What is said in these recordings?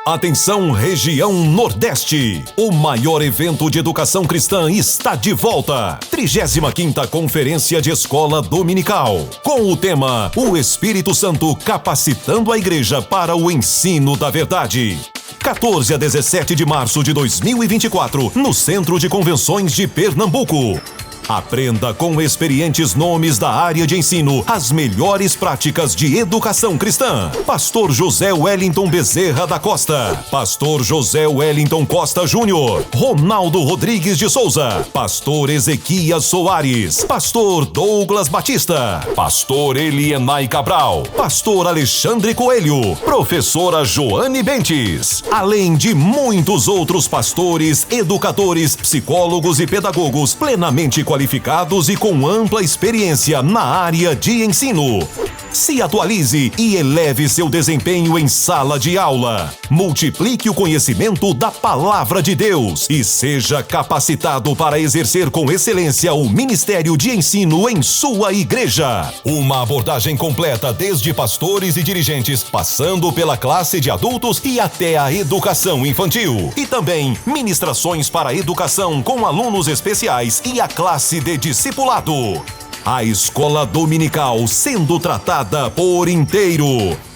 Atenção, região Nordeste! O maior evento de educação cristã está de volta. 35ª Conferência de Escola Dominical. Com o tema O Espírito Santo capacitando a igreja para o ensino da verdade. 14 a 17 de março de 2024, no Centro de Convenções de Pernambuco. Aprenda com experientes nomes da área de ensino as melhores práticas de educação cristã. Pastor José Wellington Bezerra da Costa, Pastor José Wellington Costa Júnior, Ronaldo Rodrigues de Souza, Pastor Ezequias Soares, Pastor Douglas Batista, Pastor Elienay Cabral, Pastor Alexandre Coelho, Professora Joane Bentes, além de muitos outros pastores, educadores, psicólogos e pedagogos plenamente qualificados e com ampla experiência na área de ensino. Se atualize e eleve seu desempenho em sala de aula. Multiplique o conhecimento da Palavra de Deus e seja capacitado para exercer com excelência o ministério de ensino em sua igreja. Uma abordagem completa desde pastores e dirigentes, passando pela classe de adultos e até a educação infantil. E também ministrações para a educação com alunos especiais e a classe de discipulado. A escola dominical sendo tratada por inteiro.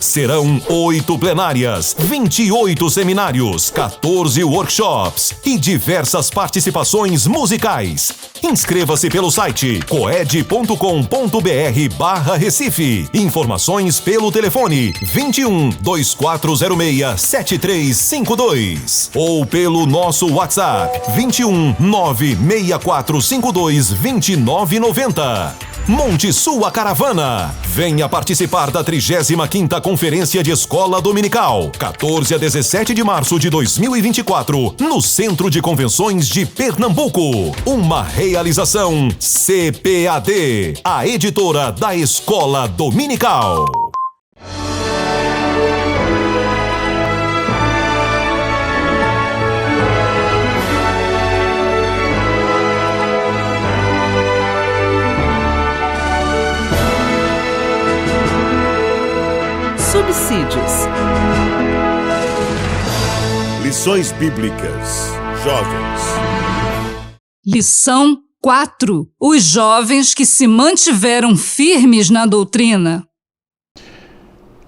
Serão 8 plenárias, 28 seminários, 14 workshops e diversas participações musicais. Inscreva-se pelo site coed.com.br/Recife. Informações pelo telefone 21 2406 7352 ou pelo nosso WhatsApp 21 96452 2990. Monte sua caravana. Venha participar da 35ª Conferência de Escola Dominical, 14 a 17 de março de 2024, no Centro de Convenções de Pernambuco. Uma realização CPAD, a editora da Escola Dominical. Subsídios. Lições Bíblicas. Jovens. Lição 4. Os jovens que se mantiveram firmes na doutrina.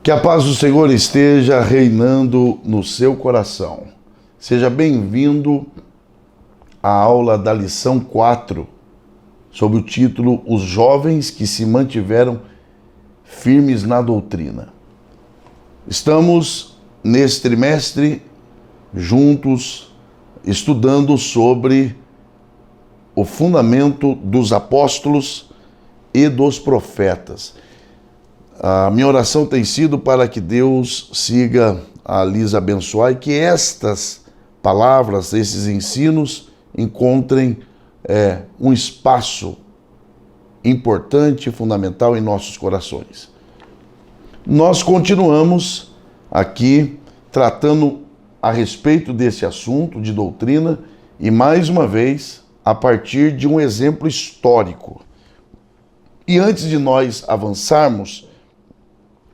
Que a paz do Senhor esteja reinando no seu coração. Seja bem-vindo à aula da lição 4, sob o título Os jovens que se mantiveram firmes na doutrina. Estamos, nesse trimestre, juntos, estudando sobre o fundamento dos apóstolos e dos profetas. A minha oração tem sido para que Deus siga a lhes abençoar e que estas palavras, esses ensinos, encontrem um espaço importante e fundamental em nossos corações. Nós continuamos aqui tratando a respeito desse assunto de doutrina e, mais uma vez, a partir de um exemplo histórico. E antes de nós avançarmos,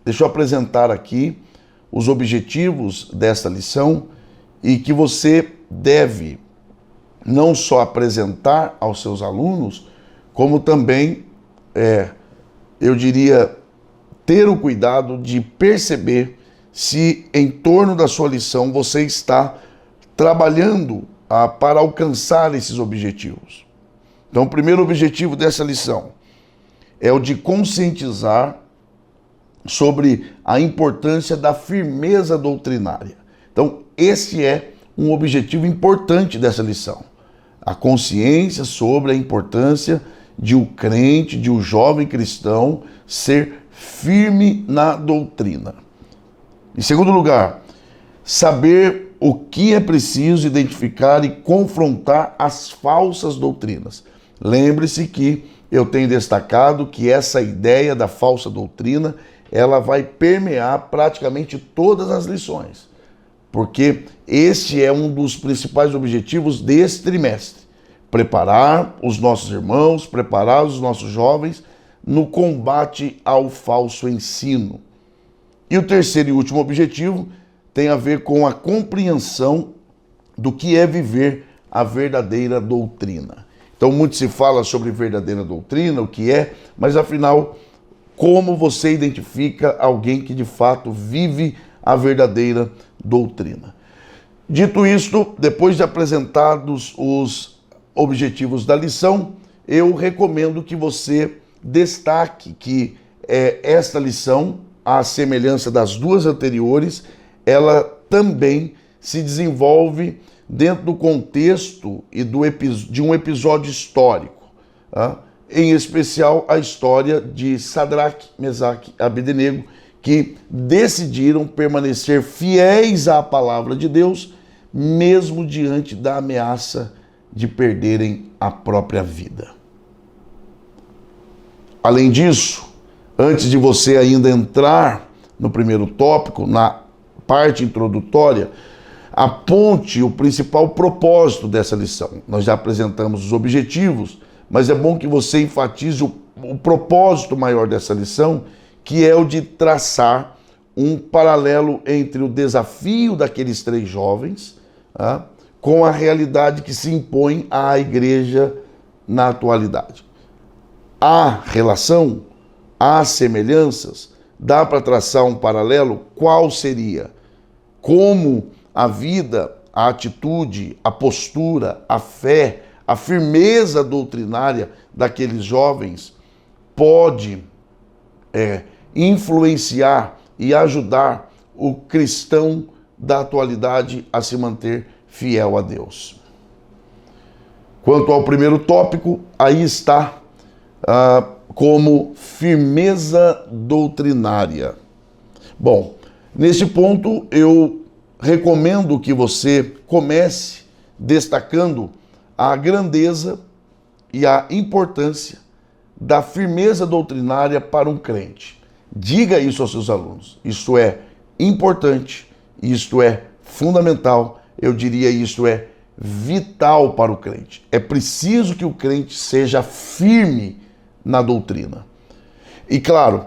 deixa eu apresentar aqui os objetivos desta lição e que você deve não só apresentar aos seus alunos, como também, eu diria, ter o cuidado de perceber se em torno da sua lição você está trabalhando para alcançar esses objetivos. Então, o primeiro objetivo dessa lição é o de conscientizar sobre a importância da firmeza doutrinária. Então, esse é um objetivo importante dessa lição. A consciência sobre a importância de o crente, de o jovem cristão ser firme na doutrina. Em segundo lugar, saber o que é preciso identificar e confrontar as falsas doutrinas. Lembre-se que eu tenho destacado que essa ideia da falsa doutrina, ela vai permear praticamente todas as lições, porque este é um dos principais objetivos desse trimestre. Preparar os nossos irmãos, preparar os nossos jovens no combate ao falso ensino. E o terceiro e último objetivo tem a ver com a compreensão do que é viver a verdadeira doutrina. Então, muito se fala sobre verdadeira doutrina, o que é, mas afinal, como você identifica alguém que de fato vive a verdadeira doutrina? Dito isto, depois de apresentados os objetivos da lição, eu recomendo que você destaque que esta lição, à semelhança das duas anteriores, ela também se desenvolve dentro do contexto e de um episódio histórico, tá? Em especial a história de Sadraque, Mesaque e Abednego, que decidiram permanecer fiéis à palavra de Deus, mesmo diante da ameaça de perderem a própria vida. Além disso, antes de você ainda entrar no primeiro tópico, na parte introdutória, aponte o principal propósito dessa lição. Nós já apresentamos os objetivos, mas é bom que você enfatize o propósito maior dessa lição, que é o de traçar um paralelo entre o desafio daqueles 3 jovens, tá, com a realidade que se impõe à igreja na atualidade. Há relação, há semelhanças, dá para traçar um paralelo? Qual seria? Como a vida, a atitude, a postura, a fé, a firmeza doutrinária daqueles jovens pode influenciar e ajudar o cristão da atualidade a se manter fiel a Deus. Quanto ao primeiro tópico, aí está como firmeza doutrinária. Bom, nesse ponto eu recomendo que você comece destacando a grandeza e a importância da firmeza doutrinária para um crente. Diga isso aos seus alunos. Isto é importante, isto é fundamental, eu diria isto é vital para o crente. É preciso que o crente seja firme na doutrina. E claro,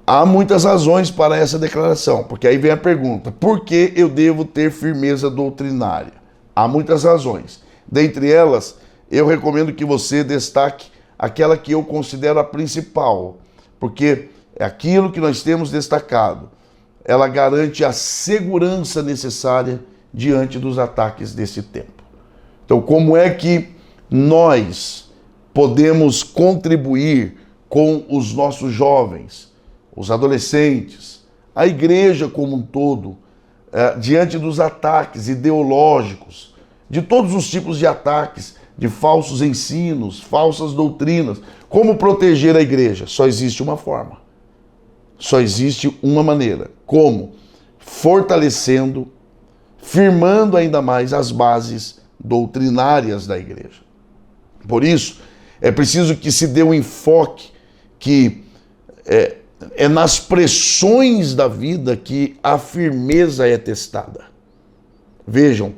há muitas razões para essa declaração, porque aí vem a pergunta: por que eu devo ter firmeza doutrinária? Há muitas razões. Dentre elas, eu recomendo que você destaque aquela que eu considero a principal, porque é aquilo que nós temos destacado. Ela garante a segurança necessária diante dos ataques desse tempo. Então, como é que nós podemos contribuir com os nossos jovens, os adolescentes, a igreja como um todo, diante dos ataques ideológicos, de todos os tipos de ataques, de falsos ensinos, falsas doutrinas? Como proteger a igreja? Só existe uma forma. Só existe uma maneira. Como? Fortalecendo, firmando ainda mais as bases doutrinárias da igreja. Por isso, é preciso que se dê um enfoque que é nas pressões da vida que a firmeza é testada. Vejam,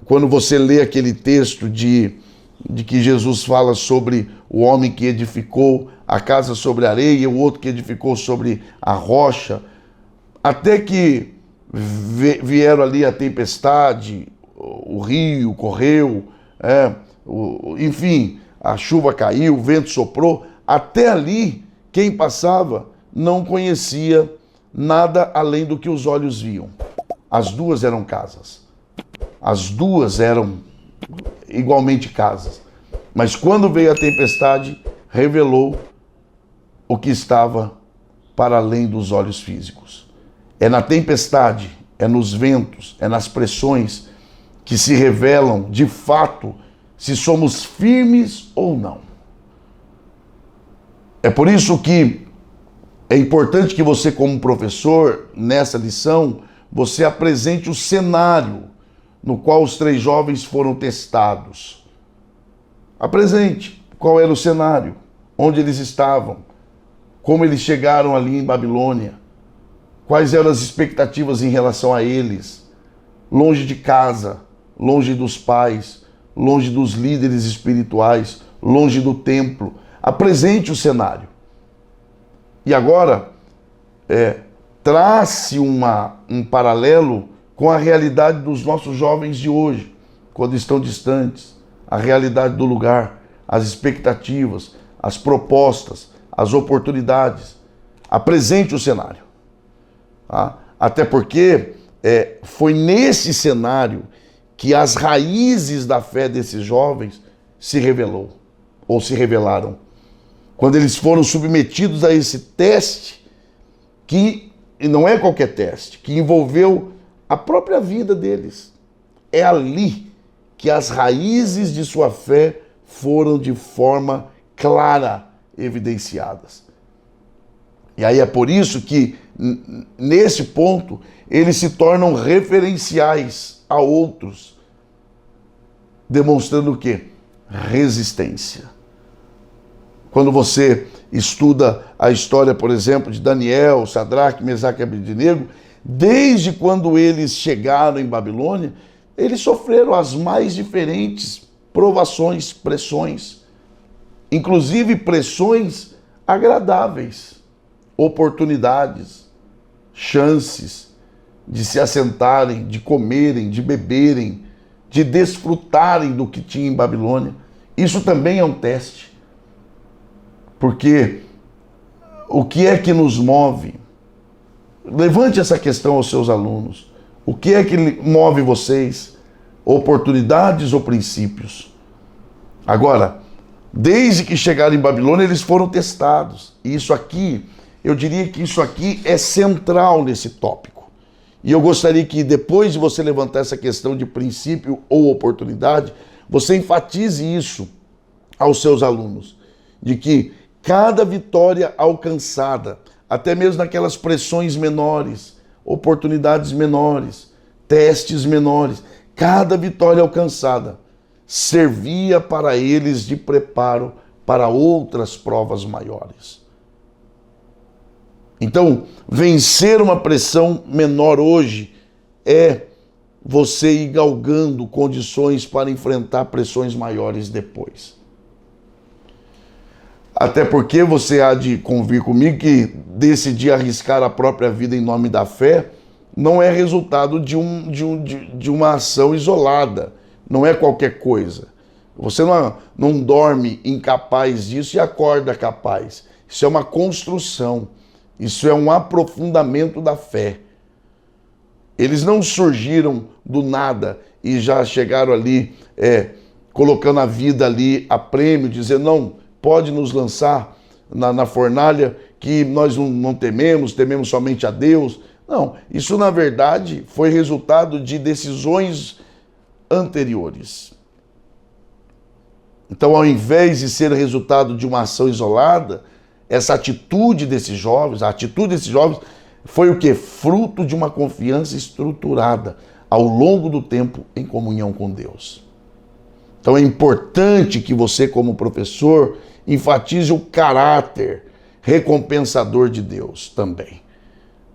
quando você lê aquele texto de que Jesus fala sobre o homem que edificou a casa sobre a areia, o outro que edificou sobre a rocha, até que vieram ali a tempestade, o rio correu, enfim, a chuva caiu, o vento soprou, até ali quem passava não conhecia nada além do que os olhos viam. As duas eram casas. As duas eram igualmente casas. Mas quando veio a tempestade, revelou o que estava para além dos olhos físicos. É na tempestade, é nos ventos, é nas pressões que se revelam de fato se somos firmes ou não. É por isso que é importante que você, como professor, nessa lição, você apresente o cenário no qual os 3 jovens foram testados. Apresente qual era o cenário, onde eles estavam, como eles chegaram ali em Babilônia, quais eram as expectativas em relação a eles, longe de casa, longe dos pais, longe dos líderes espirituais, longe do templo. Apresente o cenário. E agora, trace um paralelo com a realidade dos nossos jovens de hoje, quando estão distantes, a realidade do lugar, as expectativas, as propostas, as oportunidades. Apresente o cenário. Tá? Até porque foi nesse cenário que as raízes da fé desses jovens se revelaram. Quando eles foram submetidos a esse teste, que não é qualquer teste, que envolveu a própria vida deles. É ali que as raízes de sua fé foram de forma clara evidenciadas. E aí é por isso que, nesse ponto, eles se tornam referenciais a outros, demonstrando o quê? Resistência. Quando você estuda a história, por exemplo, de Daniel, Sadraque, Mesaque e Abednego, desde quando eles chegaram em Babilônia, eles sofreram as mais diferentes provações, pressões, inclusive pressões agradáveis, oportunidades, chances de se assentarem, de comerem, de beberem, de desfrutarem do que tinha em Babilônia. Isso também é um teste. Porque o que é que nos move? Levante essa questão aos seus alunos. O que é que move vocês? Oportunidades ou princípios? Agora, desde que chegaram em Babilônia, eles foram testados. E isso aqui, eu diria que isso aqui é central nesse tópico. E eu gostaria que, depois de você levantar essa questão de princípio ou oportunidade, você enfatize isso aos seus alunos. De que cada vitória alcançada, até mesmo naquelas pressões menores, oportunidades menores, testes menores, cada vitória alcançada servia para eles de preparo para outras provas maiores. Então, vencer uma pressão menor hoje é você ir galgando condições para enfrentar pressões maiores depois. Até porque você há de convir comigo que decidir arriscar a própria vida em nome da fé não é resultado de uma ação isolada, não é qualquer coisa. Você não dorme incapaz disso e acorda capaz. Isso é uma construção, isso é um aprofundamento da fé. Eles não surgiram do nada e já chegaram ali colocando a vida ali a prêmio, dizendo, não, pode nos lançar na fornalha que nós não tememos somente a Deus. Não, isso na verdade foi resultado de decisões anteriores. Então, ao invés de ser resultado de uma ação isolada, essa atitude desses jovens, a atitude desses jovens foi o quê? Fruto de uma confiança estruturada ao longo do tempo em comunhão com Deus. Então é importante que você, como professor, enfatize o caráter recompensador de Deus também.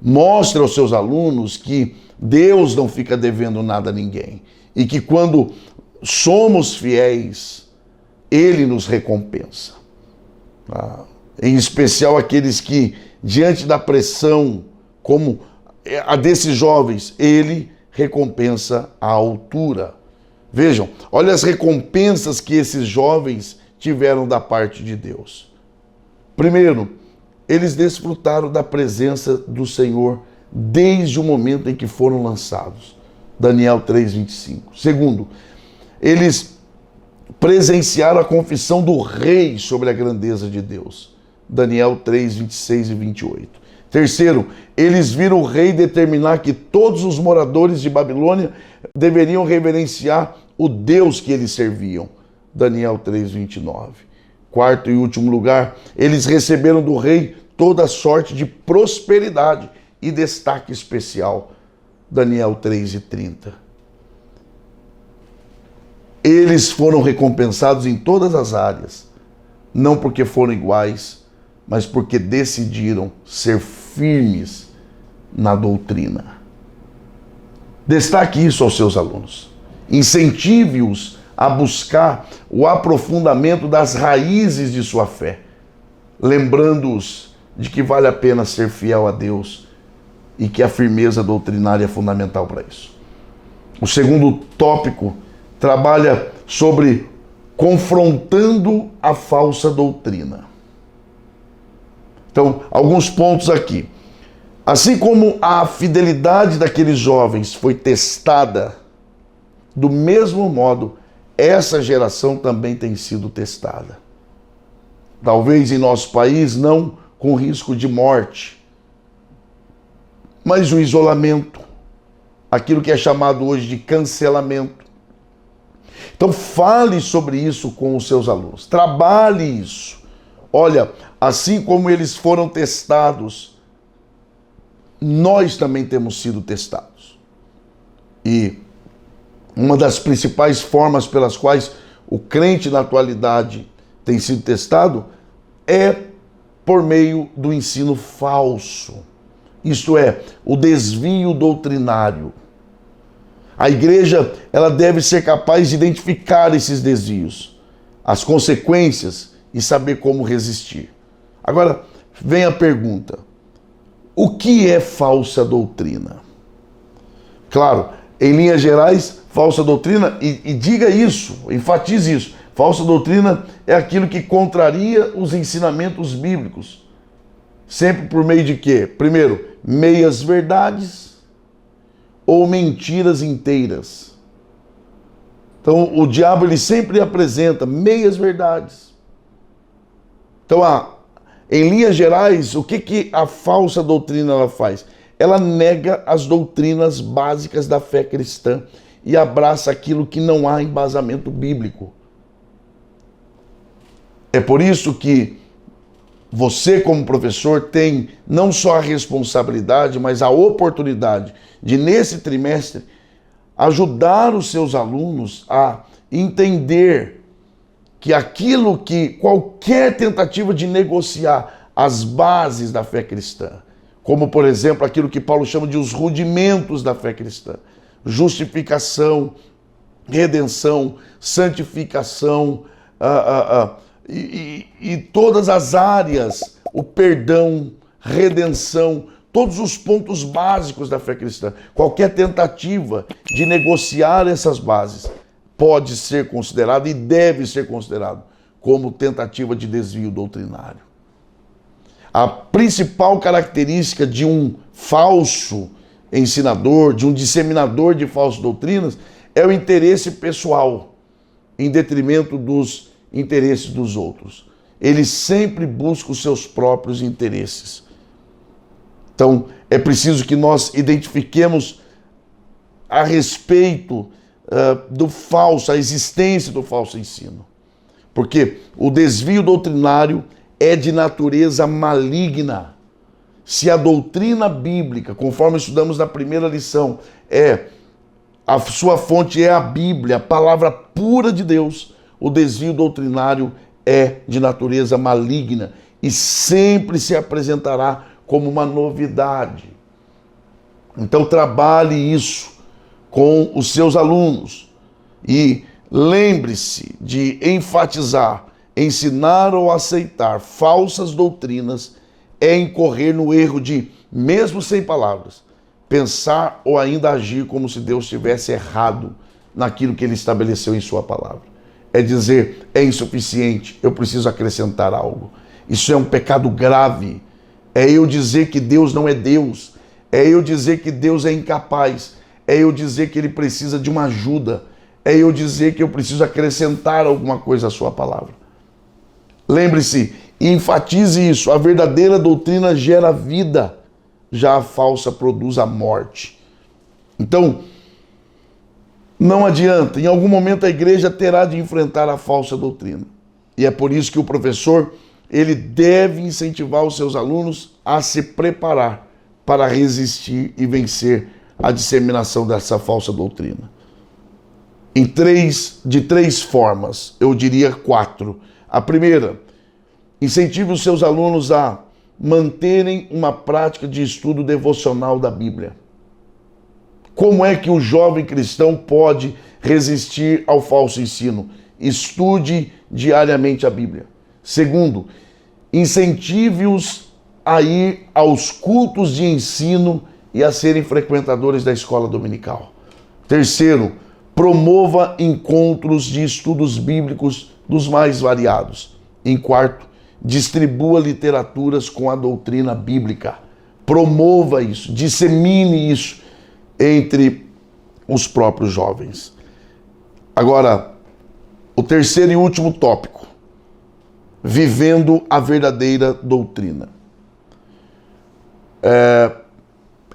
Mostre aos seus alunos que Deus não fica devendo nada a ninguém e que quando somos fiéis, Ele nos recompensa. Em especial aqueles que, diante da pressão, como a desses jovens, Ele recompensa à altura. Vejam, olha as recompensas que esses jovens tiveram da parte de Deus. Primeiro, eles desfrutaram da presença do Senhor desde o momento em que foram lançados. Daniel 3:25. Segundo, eles presenciaram a confissão do rei sobre a grandeza de Deus. Daniel 3:26 e 28. Terceiro, eles viram o rei determinar que todos os moradores de Babilônia deveriam reverenciar o Deus que eles serviam. Daniel 3:29. Quarto e último lugar, eles receberam do rei toda sorte de prosperidade e destaque especial. Daniel 3:30. Eles foram recompensados em todas as áreas, não porque foram iguais, mas porque decidiram ser firmes na doutrina. Destaque isso aos seus alunos. Incentive-os a buscar o aprofundamento das raízes de sua fé, lembrando-os de que vale a pena ser fiel a Deus e que a firmeza doutrinária é fundamental para isso. O segundo tópico trabalha sobre confrontando a falsa doutrina. Então, alguns pontos aqui. Assim como a fidelidade daqueles jovens foi testada, do mesmo modo, essa geração também tem sido testada. Talvez em nosso país não com risco de morte, mas o isolamento, aquilo que é chamado hoje de cancelamento. Então fale sobre isso com os seus alunos, trabalhe isso. Olha, assim como eles foram testados, nós também temos sido testados. E uma das principais formas pelas quais o crente na atualidade tem sido testado é por meio do ensino falso. Isto é, o desvio doutrinário. A igreja, ela deve ser capaz de identificar esses desvios, as consequências e saber como resistir. Agora, vem a pergunta: o que é falsa doutrina? Claro, em linhas gerais, falsa doutrina, e diga isso, enfatize isso, falsa doutrina é aquilo que contraria os ensinamentos bíblicos. Sempre por meio de quê? Primeiro, meias verdades ou mentiras inteiras. Então, o diabo ele sempre apresenta meias verdades. Então, em linhas gerais, o que a falsa doutrina ela faz? Ela nega as doutrinas básicas da fé cristã e abraça aquilo que não há embasamento bíblico. É por isso que você, como professor, tem não só a responsabilidade, mas a oportunidade de, nesse trimestre, ajudar os seus alunos a entender que aquilo que qualquer tentativa de negociar as bases da fé cristã, como, por exemplo, aquilo que Paulo chama de os rudimentos da fé cristã, justificação, redenção, santificação, e todas as áreas, o perdão, redenção, todos os pontos básicos da fé cristã. Qualquer tentativa de negociar essas bases pode ser considerado e deve ser considerado como tentativa de desvio doutrinário. A principal característica de um falso ensinador, de um disseminador de falsas doutrinas, é o interesse pessoal, em detrimento dos interesses dos outros. Ele sempre busca os seus próprios interesses. Então, é preciso que nós identifiquemos a respeito do falso, a existência do falso ensino. Porque o desvio doutrinário é de natureza maligna. Se a doutrina bíblica, conforme estudamos na primeira lição, a sua fonte é a Bíblia, a palavra pura de Deus, o desvio doutrinário é de natureza maligna e sempre se apresentará como uma novidade. Então trabalhe isso com os seus alunos e lembre-se de enfatizar: ensinar ou aceitar falsas doutrinas é incorrer no erro de, mesmo sem palavras, pensar ou ainda agir como se Deus tivesse errado naquilo que ele estabeleceu em sua palavra. É dizer, é insuficiente, eu preciso acrescentar algo. Isso é um pecado grave. É eu dizer que Deus não é Deus. É eu dizer que Deus é incapaz. É eu dizer que ele precisa de uma ajuda. É eu dizer que eu preciso acrescentar alguma coisa à sua palavra. Lembre-se, enfatize isso. A verdadeira doutrina gera vida. Já a falsa produz a morte. Então, não adianta, em algum momento a igreja terá de enfrentar a falsa doutrina. E é por isso que o professor, ele deve incentivar os seus alunos a se preparar para resistir e vencer a disseminação dessa falsa doutrina. De três formas, eu diria 4. A primeira, incentive os seus alunos a manterem uma prática de estudo devocional da Bíblia. Como é que o jovem cristão pode resistir ao falso ensino? Estude diariamente a Bíblia. Segundo, incentive-os a ir aos cultos de ensino e a serem frequentadores da escola dominical. Terceiro, promova encontros de estudos bíblicos dos mais variados. Em quarto, distribua literaturas com a doutrina bíblica. Promova isso, dissemine isso entre os próprios jovens. Agora, o terceiro e último tópico, vivendo a verdadeira doutrina.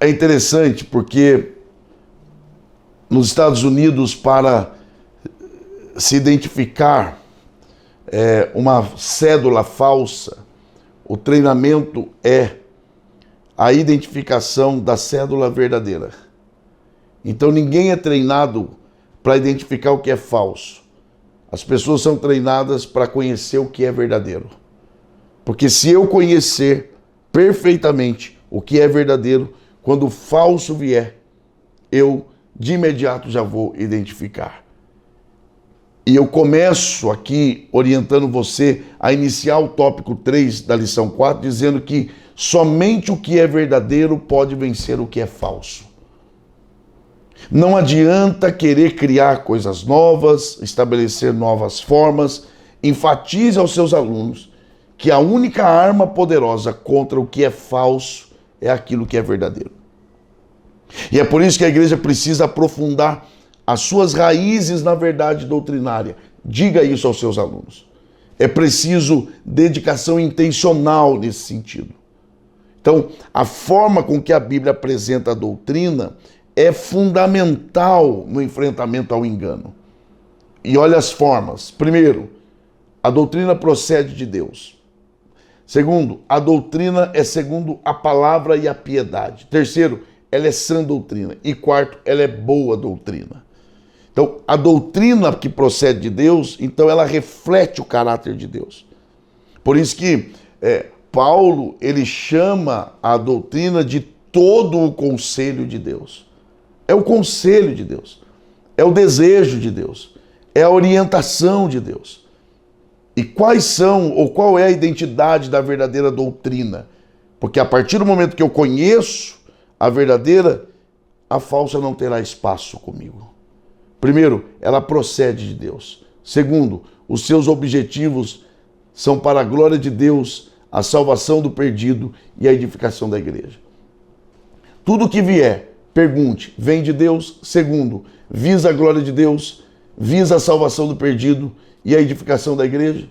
É interessante porque nos Estados Unidos, para se identificar uma cédula falsa, o treinamento é a identificação da cédula verdadeira. Então ninguém é treinado para identificar o que é falso. As pessoas são treinadas para conhecer o que é verdadeiro. Porque se eu conhecer perfeitamente o que é verdadeiro, quando o falso vier, eu de imediato já vou identificar. E eu começo aqui orientando você a iniciar o tópico 3 da lição 4, dizendo que somente o que é verdadeiro pode vencer o que é falso. Não adianta querer criar coisas novas, estabelecer novas formas. Enfatize aos seus alunos que a única arma poderosa contra o que é falso é aquilo que é verdadeiro. E é por isso que a igreja precisa aprofundar as suas raízes na verdade doutrinária. Diga isso aos seus alunos. É preciso dedicação intencional nesse sentido. Então, a forma com que a Bíblia apresenta a doutrina é fundamental no enfrentamento ao engano. E olha as formas. Primeiro, a doutrina procede de Deus. Segundo, a doutrina é segundo a palavra e a piedade. Terceiro, ela é sã doutrina. E quarto, ela é boa doutrina. Então, a doutrina que procede de Deus, então ela reflete o caráter de Deus. Por isso que Paulo, ele chama a doutrina de todo o conselho de Deus. É o conselho de Deus, é o desejo de Deus, é a orientação de Deus. E quais são, ou qual é a identidade da verdadeira doutrina? Porque a partir do momento que eu conheço a verdadeira, a falsa não terá espaço comigo. Primeiro, ela procede de Deus. Segundo, os seus objetivos são para a glória de Deus, a salvação do perdido e a edificação da igreja. Tudo que vier, pergunte, vem de Deus? Segundo, visa a glória de Deus, visa a salvação do perdido e a edificação da igreja?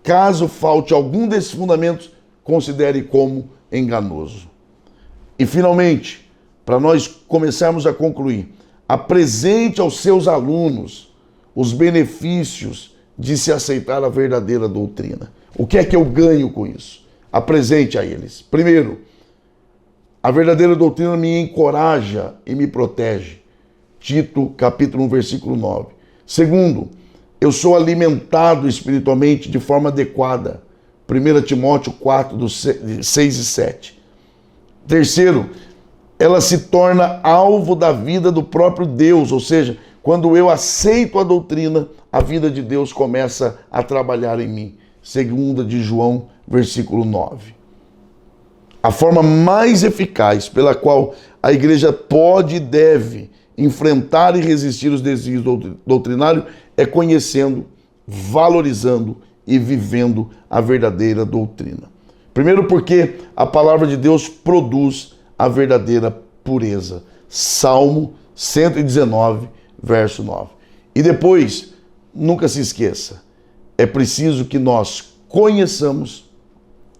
Caso falte algum desses fundamentos, considere como enganoso. E finalmente, para nós começarmos a concluir, apresente aos seus alunos os benefícios de se aceitar a verdadeira doutrina. O que é que eu ganho com isso? Apresente a eles. Primeiro, a verdadeira doutrina me encoraja e me protege. Tito, capítulo 1, versículo 9. Segundo, eu sou alimentado espiritualmente de forma adequada. 1 Timóteo 4, 6 e 7. Terceiro, ela se torna alvo da vida do próprio Deus, ou seja, quando eu aceito a doutrina, a vida de Deus começa a trabalhar em mim. 2 de João, versículo 9. A forma mais eficaz pela qual a igreja pode e deve enfrentar e resistir os desvios doutrinários é conhecendo, valorizando e vivendo a verdadeira doutrina. Primeiro porque a palavra de Deus produz a verdadeira pureza. Salmo 119, verso 9. E depois, nunca se esqueça, é preciso que nós conheçamos,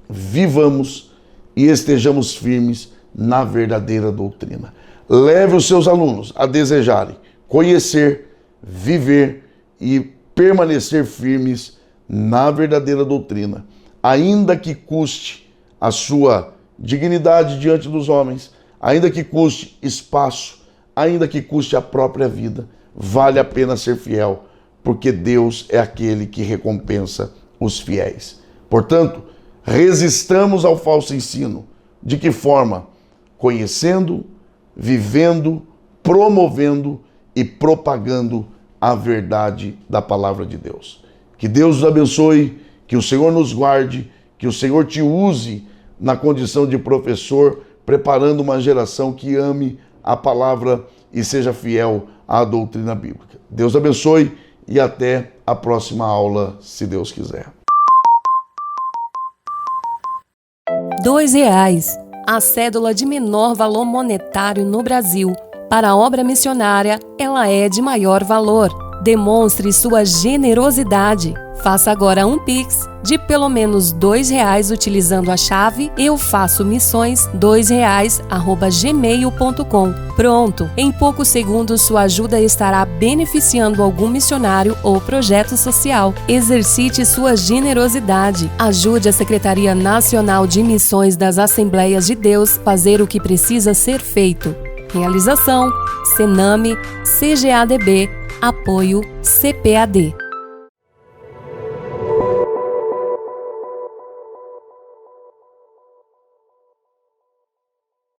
vivamos e estejamos firmes na verdadeira doutrina. Leve os seus alunos a desejarem conhecer, viver e permanecer firmes na verdadeira doutrina, ainda que custe a sua dignidade diante dos homens, ainda que custe espaço, ainda que custe a própria vida. Vale a pena ser fiel, porque Deus é aquele que recompensa os fiéis. Portanto, resistamos ao falso ensino. De que forma? Conhecendo, vivendo, promovendo e propagando a verdade da palavra de Deus. Que Deus nos abençoe, que o Senhor nos guarde, que o Senhor te use na condição de professor preparando uma geração que ame a palavra e seja fiel à doutrina bíblica. Deus abençoe e até a próxima aula, se Deus quiser. R$2, a cédula de menor valor monetário no Brasil. Para a obra missionária, ela é de maior valor. Demonstre sua generosidade. Faça agora um Pix de pelo menos R$2 utilizando a chave eufaçomissões2reais@gmail.com. Pronto! Em poucos segundos sua ajuda estará beneficiando algum missionário ou projeto social. Exercite sua generosidade. Ajude a Secretaria Nacional de Missões das Assembleias de Deus a fazer o que precisa ser feito. Realização: Sename, CGADB, apoio CPAD.